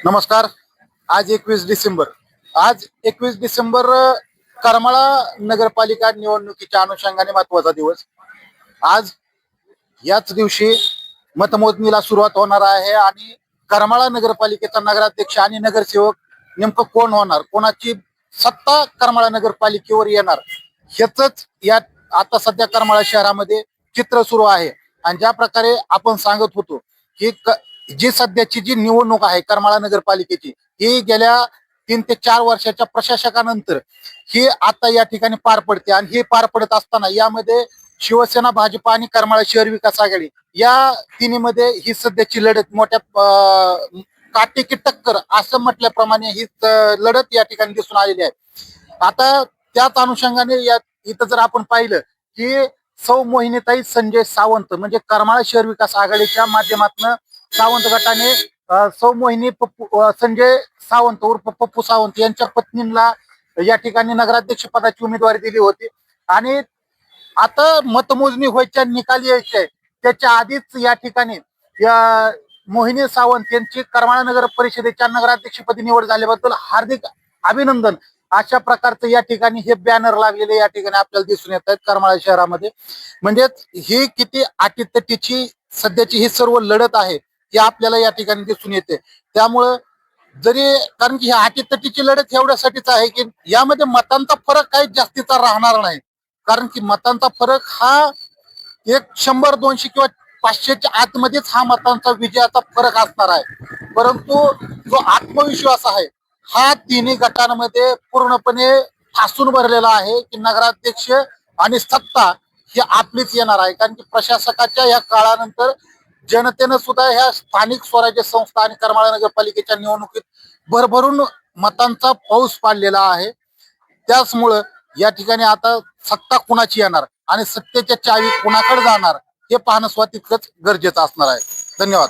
नमस्कार. आज 21 डिसेंबर. आज 21 डिसेंबर करमाळा नगरपालिका निवडणुकीच्या अनुषंगाने महत्वाचा दिवस. आज याच दिवशी मतमोजणीला सुरुवात होणार आहे आणि करमाळा नगरपालिकेचा नगराध्यक्ष आणि नगरसेवक नेमकं कोण होणार, कोणाची सत्ता करमाळा नगरपालिकेवर येणार, ह्याच या आता सध्या करमाळा शहरामध्ये चित्र सुरू आहे. आणि ज्या प्रकारे आपण सांगत होतो की जी सध्याची जी निवडणूक आहे करमाळा नगरपालिकेची, ही गेल्या 3 ते 4 वर्षाच्या प्रशासकानंतर ही आता या ठिकाणी पार पडते. आणि हे पार पडत असताना यामध्ये शिवसेना, भाजप आणि करमाळा शहर विकास आघाडी या तिन्हीमध्ये ही सध्याची लढत मोठ्या काटेकी टक्कर असं म्हटल्याप्रमाणे ही लढत या ठिकाणी दिसून आलेली आहे. आता त्याच अनुषंगाने या इथं जर आपण पाहिलं की सौ मोहिनीताई संजय सावंत म्हणजे करमाळा शहर विकास आघाडीच्या माध्यमातून सावंत गटाने सौ मोहिनी संजय सावंत उर्फ पप्पू सावंत यांच्या पत्नींना या ठिकाणी नगराध्यक्ष पदाची उमेदवारी दिली होती. आणि आता मतमोजणी व्हायच्या निकाल यायचे त्याच्या आधीच या ठिकाणी या मोहिनी सावंत यांची करमाळा नगर परिषदेच्या नगराध्यक्षपदी निवड झाल्याबद्दल हार्दिक अभिनंदन अशा प्रकारचं या ठिकाणी हे बॅनर लागलेले या ठिकाणी आपल्याला दिसून येत आहेत करमाळा शहरामध्ये. म्हणजेच ही किती अटीतटीची सध्याची ही सर्व लढत आहे ही आपल्याला या ठिकाणी दिसून येते. त्यामुळं जरी कारण की ही अटीतटीची लढत एवढ्यासाठीच आहे की यामध्ये मतांचा फरक काही जास्तीचा राहणार नाही. कारण की मतांचा फरक हा एक 100-200 किंवा 500च्या आतमध्येच हा मतांचा विजयाचा फरक असणार आहे. परंतु जो आत्मविश्वास आहे हा तिन्ही गटांमध्ये पूर्णपणे ठासून भरलेला आहे की नगराध्यक्ष आणि सत्ता ही आपलीच येणार आहे. कारण की प्रशासकाच्या या काळानंतर जनतेनं सुद्धा ह्या स्थानिक स्वराज्य संस्था आणि करमाळा नगरपालिकेच्या निवडणुकीत भरभरून मतांचा पाऊस पाडलेला आहे. त्याचमुळं या ठिकाणी आता सत्ता कुणाची येणार आणि सत्तेच्या चावी कुणाकडे जाणार हे पाहणं तितकंच गरजेचं असणार आहे. धन्यवाद.